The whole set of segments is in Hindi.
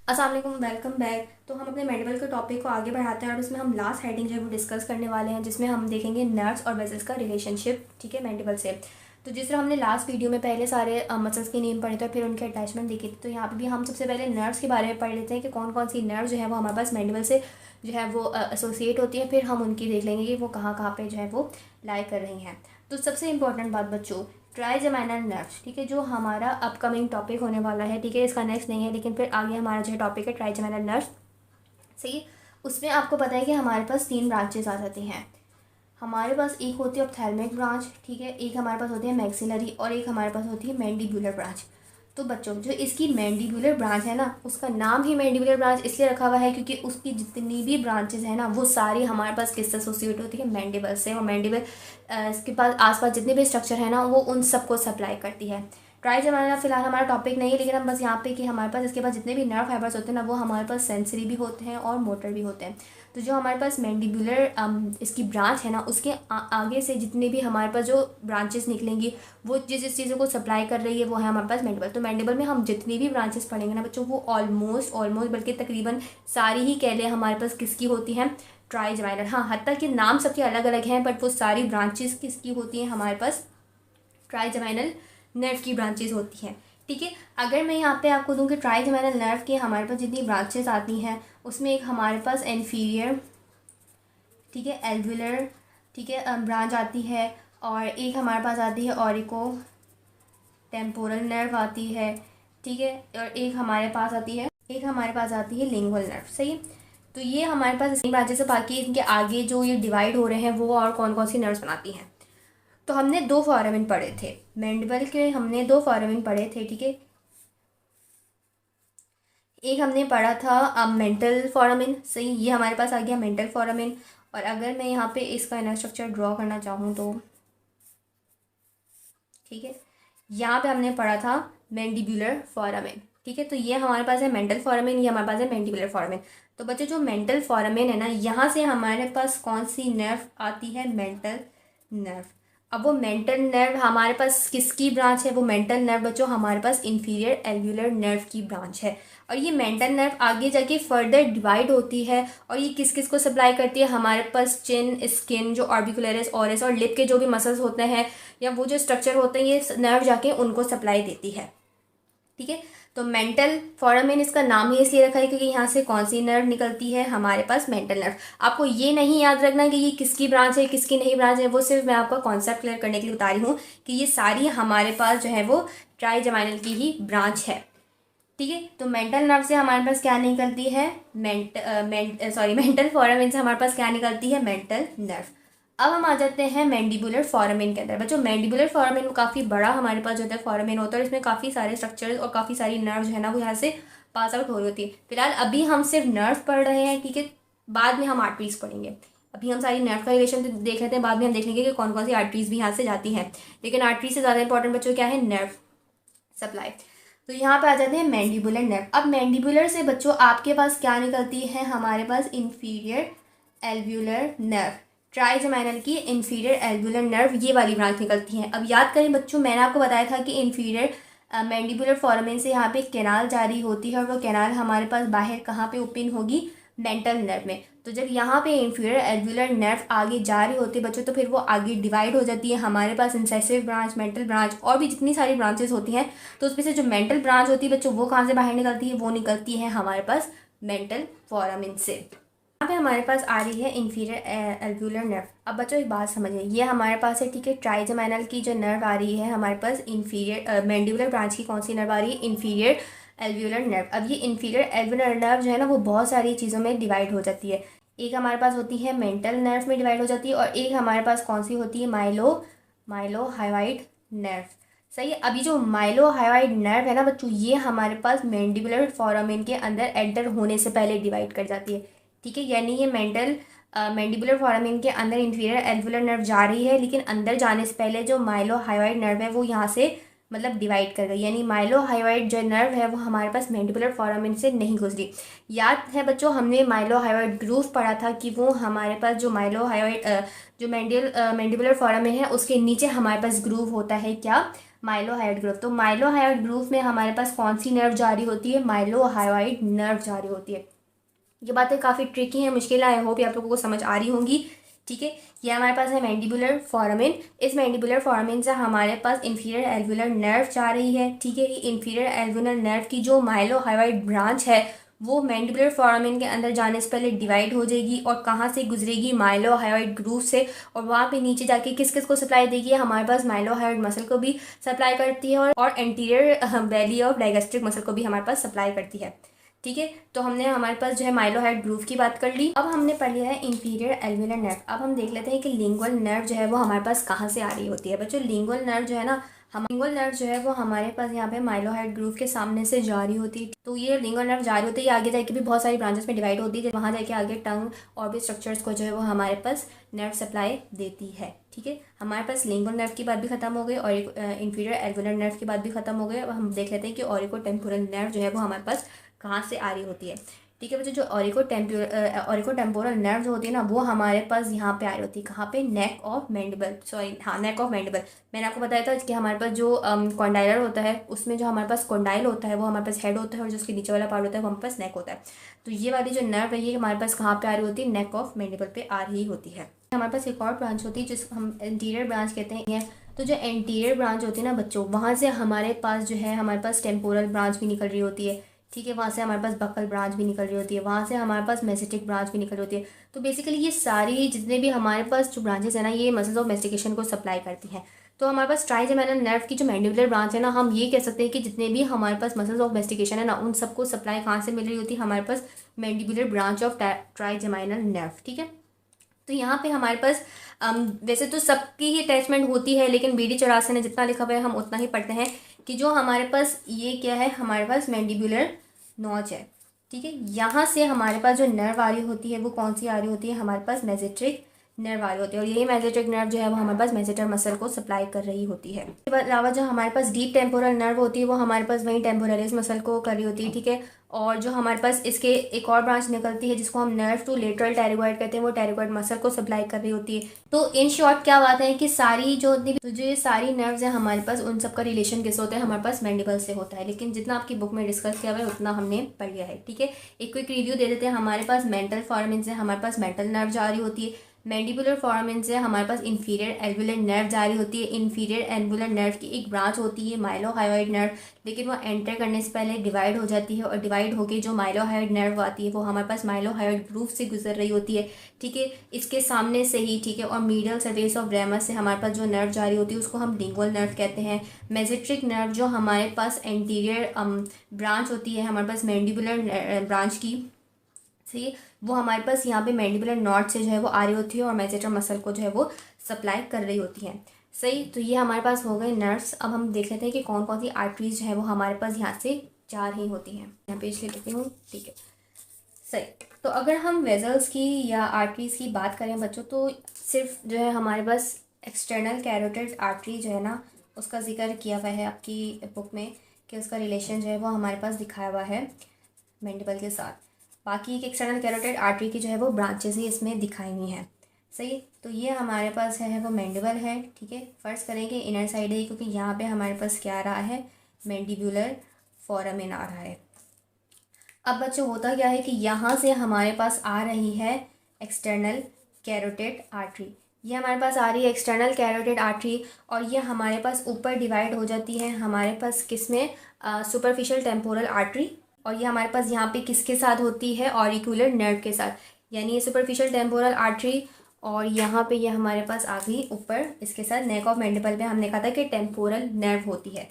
अस्सलाम वालेकुम, वेलकम बैक। तो हम अपने मेडिकल के टॉपिक को आगे बढ़ाते हैं और उसमें हम लास्ट हेडिंग जो है वो डिस्कस करने वाले हैं, जिसमें हम देखेंगे नर्व्स और वेसल्स का रिलेशनशिप, ठीक है, मेडिकल से। तो जिस तरह हमने लास्ट वीडियो में पहले सारे मसल्स के नेम पढ़े थे और फिर उनके अटैचमेंट देखे थे, तो यहाँ पे भी हम सबसे पहले नर्व्स के बारे में पढ़ लेते हैं कि कौन कौन सी नर्व जो है वो हमारे पास मेडिकल से जो है वो एसोसिएट होती है। फिर हम उनकी देख लेंगे कि वो कहाँ कहाँ पे जो है वो लाई कर रही हैं। तो सबसे इंपॉर्टेंट बात बच्चों, ट्राइजेमिनल नर्व्स, ठीक है, जो हमारा अपकमिंग टॉपिक होने वाला है, ठीक है, इसका नेक्स्ट नहीं है लेकिन फिर आगे हमारा जो है टॉपिक है ट्राइजेमिनल नर्व्स। सही। उसमें आपको पता है कि हमारे पास 3 ब्रांचेस आ जाती हैं। हमारे पास एक होती है ऑप्थेल्मिक ब्रांच, ठीक है, एक हमारे पास होती है मैक्सिलरी और एक हमारे पास होती है मैंडिबुलर ब्रांच। तो बच्चों, जो इसकी मैंडिबुलर ब्रांच है ना, उसका नाम ही मैंडिबुलर ब्रांच इसलिए रखा हुआ है क्योंकि उसकी जितनी भी ब्रांचेस हैं ना, वो सारी हमारे पास किससे एसोसिएट होती है, मैंडिबल से। और मैंडिबल इसके पास आसपास जितने भी स्ट्रक्चर है ना, वो उन सबको सप्लाई करती है। ट्राइजेमिनल फिलहाल हमारा टॉपिक नहीं है, लेकिन हम बस यहाँ पे कि हमारे पास इसके पास जितने भी नर्व फाइबर्स होते हैं ना, वो हमारे पास सेंसरी भी होते हैं और मोटर भी होते हैं। तो जो हमारे पास मैंडिबुलर इसकी ब्रांच है ना, उसके आगे से जितने भी हमारे पास जो ब्रांचेस निकलेंगी, वो जिस जिस चीज़ों को सप्लाई कर रही है वो है हमारे पास मैंडिबल। तो मैंडिबल में हम जितनी भी ब्रांचेस पढ़ेंगे ना बच्चों, वो ऑलमोस्ट ऑलमोस्ट बल्कि तकरीबन सारी ही कह लें हमारे पास किसकी होती हैं, ट्राइजेमिनल। हाँ, हद तक कि नाम सबके अलग अलग हैं, बट वो सारी ब्रांचेस किसकी होती हैं, हमारे पास ट्राइजेमिनल नर्व की ब्रांचेस होती हैं। ठीक है, अगर मैं यहाँ पे आपको दूँ कि ट्राइजेमिनल नर्व के हमारे पास जितनी ब्रांचेस आती हैं, उसमें एक हमारे पास इन्फीरियर, ठीक है, एल्वुलर, ठीक है, ब्रांच आती है, और एक हमारे पास आती है ऑरिको टेम्पोरल नर्व आती है, ठीक है, और एक हमारे पास आती है लिंगुअल नर्व। सही है। तो ये हमारे पास इस ब्रांचेस से, बाकी इनके आगे जो ये डिवाइड हो रहे हैं वो और कौन कौन सी नर्व्स बनाती हैं। तो हमने 2 फोरामेन पढ़े थे मैंडिबल के, हमने 2 फोरामेन पढ़े थे, ठीक है। एक हमने पढ़ा था मेंटल फोरामेन। सही, ये हमारे पास आ गया मेंटल फोरामेन। और अगर मैं यहाँ पे इसका इनर स्ट्रक्चर ड्रॉ करना चाहूँ तो ठीक है, यहाँ पे हमने पढ़ा था मैंडिबुलर फोरामेन। ठीक है, तो ये हमारे पास है मेंटल फोरामेन, ये हमारे पास है मैंडिबुलर फोरामेन। तो बच्चे, जो मेंटल फोरामेन है ना, यहाँ से हमारे पास कौन सी नर्व आती है, मेंटल नर्व। अब वो मेंटल नर्व हमारे पास किसकी ब्रांच है, वो मेंटल नर्व बच्चों हमारे पास इंफीरियर एल्व्यूलर नर्व की ब्रांच है। और ये मेंटल नर्व आगे जाके फर्दर डिवाइड होती है, और ये किस किस को सप्लाई करती है, हमारे पास चिन, स्किन, जो ऑर्बिकुलरिस, ऑरिस और लिप के जो भी मसल्स होते हैं या वो जो स्ट्रक्चर होते हैं, ये नर्व जाके उनको सप्लाई देती है। ठीक है, तो मेंटल फोरामेन इसका नाम ही इसलिए रखा है क्योंकि यहाँ से कौन सी नर्व निकलती है, हमारे पास मेंटल नर्व। आपको ये नहीं याद रखना कि ये किसकी ब्रांच है किसकी नहीं ब्रांच है, वो सिर्फ मैं आपका कॉन्सेप्ट क्लियर करने के लिए बता रही हूँ कि ये सारी हमारे पास जो है वो ट्राइजेमिनल की ही ब्रांच है। ठीक है, तो मेंटल नर्व से हमारे पास क्या निकलती है, मेंटल फोरामेन से हमारे पास क्या निकलती है, मेंटल नर्व। अब हम आ जाते हैं मैंडिबुलर फोरामेन के अंदर। बच्चों, मैंडिबुलर फोरामेन काफ़ी बड़ा हमारे पास जो है फोरामेन होता है, और इसमें काफ़ी सारे स्ट्रक्चर्स और काफ़ी सारी नर्व जो है ना वो यहाँ से पास आउट हो रही होती है। फिलहाल अभी हम सिर्फ नर्व पढ़ रहे हैं, ठीक है, बाद में हम आर्टरीज पढ़ेंगे। अभी हम सारी नर्व का रिलेशन देख लेते हैं, बाद में हम देख लेंगे कि कौन कौन सी आर्टरीज भी यहाँ से जाती हैं। लेकिन आर्टरी से ज़्यादा इंपॉर्टेंट बच्चों क्या है, नर्व सप्लाई। तो यहाँ पे आ जाते हैं मैंडिबुलर नर्व। अब मैंडिबुलर से बच्चों आपके पास क्या निकलती है, हमारे पास इंफीरियर एल्व्यूलर नर्व। ट्राइजेमिनल की इंफीरियर एल्व्यूलर नर्व ये वाली ब्रांच निकलती है। अब याद करें बच्चों, मैंने आपको बताया था कि इंफीरियर मैंडिबुलर फोरामेन से यहाँ पे कैनाल जारी होती है, और वो कैनाल हमारे पास बाहर कहाँ पे ओपन होगी, मेंटल नर्व में। तो जब यहाँ पे इंफीरियर एल्व्यूलर नर्व आगे जा रही होती है बच्चों, तो फिर वो आगे डिवाइड हो जाती है, हमारे पास इंसेसिव ब्रांच, मेंटल ब्रांच और भी जितनी सारी ब्रांचेस होती हैं। तो उसमें से जो मेंटल ब्रांच होती है बच्चों, वो कहाँ से बाहर निकलती है, वो निकलती है हमारे पास मेंटल फोरामेन से। यहाँ पे हमारे पास आ रही है इंफीरियर एल्व्यूलर नर्व। अब बच्चों एक बात समझिए, ये हमारे पास है, ठीक है, ट्राइजेमिनल की जो नर्व आ रही है हमारे पास इंफीरियर मैंडिबुलर ब्रांच की कौन सी नर्व आ रही है, इंफीरियर एल्व्यूलर नर्व। अब ये इंफीरियर एल्व्यूलर नर्व जो है ना, वो बहुत सारी चीज़ों में डिवाइड हो जाती है। एक हमारे पास होती है मेंटल नर्व में डिवाइड हो जाती है, और एक हमारे पास कौन सी होती है, माइलोहायोइड नर्व। सही है। अभी जो माइलोहायोइड नर्व है ना बच्चों, ये हमारे पास मैंडिबुलर फोरामेन के अंदर एंटर होने से पहले डिवाइड कर जाती है। ठीक है, यानी ये मैंडिबुलर फोरामेन के अंदर इंफीरियर एल्वुलर नर्व जा रही है, लेकिन अंदर जाने से पहले जो माइलोहायोइड नर्व है वो यहाँ से मतलब डिवाइड कर गई, यानी माइलोहायोइड जो नर्व है वो हमारे पास मैंडिबुलर फोरामेन से नहीं गुजरी। याद है बच्चों, हमने माइलोहायोइड ग्रूव पढ़ा था कि वो हमारे पास जो माइलोहायोइड जो मैंडिबुलर फोरामेन है उसके नीचे हमारे पास ग्रूव होता है, क्या, माइलोहायोइड ग्रुव। तो माइलोहायोइड ग्रुव में हमारे पास कौन सी नर्व जारी होती है? माइलोहायोइड नर्व जारी होती है। ये बातें काफ़ी ट्रिकी हैं, मुश्किल है, आई होप ये आप लोगों को समझ आ रही होंगी। ठीक है, ये हमारे पास है मैंडिबुलर फोरामेन। इस मैंडिबुलर फोरामेन से हमारे पास इंफीरियर एल्वुलर नर्व जा रही है। ठीक है, ये इंफीरियर एल्वुलर नर्व की जो माइलोहायोइड ब्रांच है वो मैंडिबुलर फोरामेन के अंदर जाने से पहले डिवाइड हो जाएगी और कहाँ से गुजरेगी? माइलोहायोइड ग्रूव से, और वहाँ पे नीचे जाके किस किस को सप्लाई देगी? हमारे पास माइलोहायोइड मसल को भी सप्लाई करती है और anterior valley of digastric muscle को भी हमारे पास सप्लाई करती है। ठीक है, तो हमने हमारे पास जो है माइलोहायोइड ग्रूव की बात कर ली। अब हमने पढ़ लिया है इंफीरियर एल्वुलर नर्व। अब हम देख लेते हैं कि लिंगुअल नर्व जो है वो हमारे पास कहाँ से आ रही होती है। बच्चों, लिंगुअल नर्व जो है ना, लिंगुअल नर्व जो है वो हमारे पास यहाँ पे माइलोहायोइड ग्रूव के सामने से जारी होती है। तो ये लिंगुअल नर्व जारी होती है, आगे जाके भी बहुत सारी ब्रांचेस में डिवाइड होती है, वहाँ जाके आगे टंग और भी स्ट्रक्चर्स को जो है वो हमारे पास नर्व सप्लाई देती है। ठीक है, हमारे पास लिंगुअल नर्व की बात भी खत्म हो गई और इंफीरियर एल्वुलर नर्व की बात भी खत्म हो गई। अब हम देख लेते हैं कि ऑरिकोटेम्पोरल नर्व जो है वो हमारे पास कहाँ से आ रही होती है। ठीक है बच्चों, जो ऑरिकोटेम्पोरल नर्व जो होती है ना वो हमारे पास यहाँ पे आ रही होती है। कहाँ पे? नेक ऑफ मैंडिबल, सॉरी हाँ, नेक ऑफ मैंडिबल। मैंने आपको बताया था कि हमारे पास जो कॉन्डाइलर होता है उसमें जो हमारे पास कॉन्डाइल होता है वो हमारे पास हेड होता है और जो उसके नीचे वाला पार्ट होता है वो हमारे पास नेक होता है। तो ये वाली जो नर्व है ये हमारे पास कहाँ पे आ रही होती है? नेक ऑफ मैंडिबल पे आ रही होती है। हमारे पास एक और ब्रांच होती है जिसको हम एंटीरियर ब्रांच कहते हैं। तो जो एंटीरियर ब्रांच होती है ना बच्चों, वहाँ से हमारे पास जो है हमारे पास टेम्पोरल ब्रांच भी निकल रही होती है। ठीक है, वहाँ से हमारे पास बक्कल ब्रांच भी निकल रही होती है, वहाँ से हमारे पास मेसेटिक ब्रांच भी निकल रही होती है। तो बेसिकली ये सारी जितने भी हमारे पास जो ब्रांचेस है ना ये मसल्स ऑफ मेस्टिकेशन को सप्लाई करती हैं। तो हमारे पास ट्राइजेमिनल नर्व की जो मैंडिबुलर ब्रांच है ना, हम ये कह सकते हैं कि जितने भी हमारे पास मसल्स ऑफ मेस्टिकेशन है ना उन सबको सप्लाई कहाँ से मिल रही होती है? हमारे पास mandibular branch of trigeminal nerve. ठीक है, तो यहाँ पे हमारे पास वैसे तो सबकी ही अटैचमेंट होती है, लेकिन BD84 ने जितना लिखा हुआ है हम उतना ही पढ़ते हैं कि जो हमारे पास ये क्या है, हमारे पास मैंडिबुलर नॉच है। ठीक है, यहाँ से हमारे पास जो नर्व आ रही होती है वो कौन सी आ रही होती है? हमारे पास मेसेट्रिक नर्व आ रही होती है और यही मेसेट्रिक नर्व जो है वो हमारे पास मेसेटर मसल को सप्लाई कर रही होती है। इसके अलावा जो हमारे पास डीप टेम्पोरल नर्व होती है वो हमारे पास वही टेम्पोरलिस मसल को कर रही होती है। ठीक है, और जो हमारे पास इसके एक और ब्रांच निकलती है जिसको हम नर्व टू लेटरल टेरिगॉइड कहते हैं, वो टेरिगॉइड मसल को सप्लाई कर रही होती है। तो इन शॉर्ट क्या बात है कि सारी जो ये सारी नर्व्स हैं हमारे पास उन सबका रिलेशन किससे होता है? हमारे पास मैंडिबल से होता है। लेकिन जितना आपकी बुक में डिस्कस किया हुआ है उतना हमने पढ़ लिया है। ठीक है, एक क्विक रिव्यू दे देते हैं। हमारे पास मेंटल फोरामेन से हमारे पास मेंटल नर्व जारी होती है। मैंडिबुलर फोरामेन से हमारे पास इंफीरियर एल्वुलर नर्व जारी होती है। इंफीरियर एल्वुलर नर्व की एक ब्रांच होती है माइलोहायोइड नर्व, लेकिन वो एंटर करने से पहले डिवाइड हो जाती है और डिवाइड होकर जो माइलोहायोइड नर्व आती है वो हमारे पास माइलोहायोइड ग्रूव से गुजर रही होती है। ठीक है, इसके सामने से ही, ठीक है, और मीडियल सरफेस ऑफ रेमस से हमारे पास जो नर्व जारी होती है उसको हम लिंगुअल नर्व कहते हैं। मेसेट्रिक नर्व जो हमारे पास एंटीरियर ब्रांच होती है हमारे पास मैंडिबुलर ब्रांच की, सही, वो हमारे पास यहाँ पे मैंडिबुलर नॉट से जो है वो आ रही होती है और मेसेटर मसल को जो है वो सप्लाई कर रही होती है। सही, तो ये हमारे पास हो गए नर्व्स। अब हम देख लेते हैं कि कौन कौन सी आर्टरीज जो है वो हमारे पास यहाँ से जा रही होती हैं। यहाँ पे इसलिए लिखती हूँ। ठीक है, सही। तो अगर हम वेजल्स की या आर्टरीज की बात करें बच्चों, तो सिर्फ जो है हमारे पास एक्सटर्नल कैरोटिड आर्टरी जो है ना उसका जिक्र किया हुआ है आपकी बुक में कि उसका रिलेशन जो है वो हमारे पास दिखाया हुआ है मैंडिबल के साथ। बाकी एक एक्सटर्नल कैरोटिड आर्टरी की जो है वो ब्रांचेस ही इसमें दिखाई हुई हैं। सही, तो ये हमारे पास है वो मैंडिबल है। ठीक है, फर्ज करेंगे इनर साइड है क्योंकि यहाँ पे हमारे पास क्या आ रहा है? मैंडिबुलर फोरामेन आ रहा है। अब बच्चों होता क्या है कि यहाँ से हमारे पास आ रही है एक्सटर्नल कैरोटिड आर्टरी। ये हमारे पास आ रही है एक्सटर्नल कैरोटिड आर्टरी और ये हमारे पास ऊपर डिवाइड हो जाती है हमारे पास किस में? Superficial temporal artery. और ये हमारे पास यहाँ पे किसके साथ होती है? ऑरिकुलर नर्व के साथ। यानी ये सुपरफिशियल टेम्पोरल आर्टरी और यहाँ पे ये हमारे पास आ गई ऊपर इसके साथ नेक ऑफ मैंडिबल पे हमने कहा था कि टेम्पोरल नर्व होती है।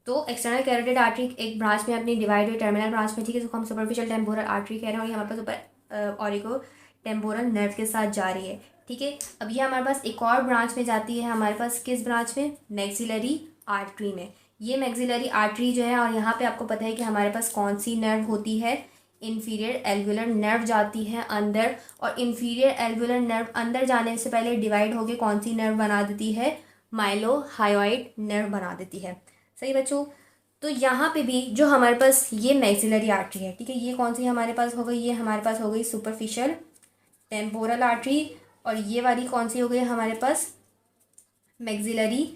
तो एक्सटर्नल कैरोटिड आर्टरी एक ब्रांच में अपनी डिवाइड हुई टर्मिनल ब्रांच में, ठीक है, जिसको हम सुपरफिशियल टेम्पोरल आर्टरी कह रहे हैं और ये हमारे पास ऊपर ऑरिको टेम्पोरल नर्व के साथ जा रही है। ठीक है, अब ये हमारे पास एक और ब्रांच में जाती है हमारे पास किस ब्रांच में? मैक्सिलरी आर्टरी में। ये मैक्सिलरी आर्टरी जो है और यहाँ पे आपको पता है कि हमारे पास कौन सी नर्व होती है? इंफीरियर एल्वुलर नर्व जाती है अंदर और इंफीरियर एल्वुलर नर्व अंदर जाने से पहले डिवाइड होके कौन सी नर्व बना देती है? माइलोहायोइड नर्व बना देती है। सही बच्चों, तो यहाँ पे भी जो हमारे पास ये मैक्सिलरी आर्टरी है, ठीक है, ये कौन सी हमारे पास हो गई? ये हमारे पास हो गई सुपरफिशियल टेम्पोरल आर्टरी और ये वाली कौन सी हो गई हमारे पास? Maxillary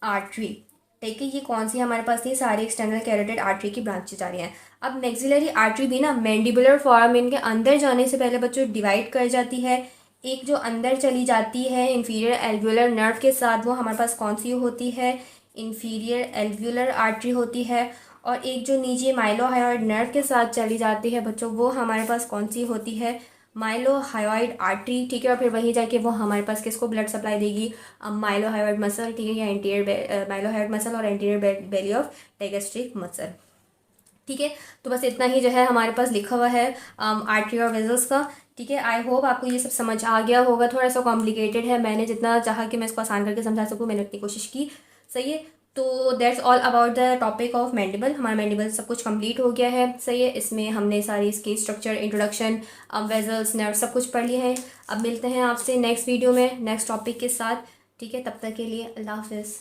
artery. ठीक है, ये कौन सी हमारे पास थी, सारी एक्सटर्नल कैरोटिड आर्टरी की ब्रांचेज आ रही हैं। अब मैक्सिलरी आर्टरी भी ना मैंडिबुलर फोरामेन के अंदर जाने से पहले बच्चों डिवाइड कर जाती है। एक जो अंदर चली जाती है इंफीरियर एल्वियोलर नर्व के साथ, वो हमारे पास कौन सी होती है, इंफीरियर एल्वियोलर आर्टरी होती है। और एक जो नीचे माइलोहायोइड नर्व के साथ चली जाती है बच्चों, वो हमारे पास कौन सी होती है, माइलोहायोइड आर्टरी। ठीक है, और फिर वहीं जाके वो हमारे पास किसको ब्लड सप्लाई देगी, माइलोहायोइड मसल। ठीक है, या एंटीरियर माइलोहायोइड मसल और anterior belly of digastric muscle. ठीक है, तो बस इतना ही जो है हमारे पास लिखा हुआ है आर्टरी और वेजल्स का। ठीक है, आई होप आपको ये सब समझ आ गया होगा। थोड़ा सा कॉम्प्लिकेटेड है, मैंने जितना चाहा कि मैं इसको आसान करके समझा सकूँ मैंने उतनी कोशिश की। सही है, तो that's all about the topic of mandible. हमारा मैंडिबल सब कुछ कंप्लीट हो गया है। सही है, इसमें हमने सारी इसकी स्ट्रक्चर, इंट्रोडक्शन, वेजल्स, नर्व सब कुछ पढ़ लिया है। अब मिलते हैं आपसे नेक्स्ट वीडियो में नेक्स्ट टॉपिक के साथ। ठीक है, तब तक के लिए अल्लाह हाफिज़।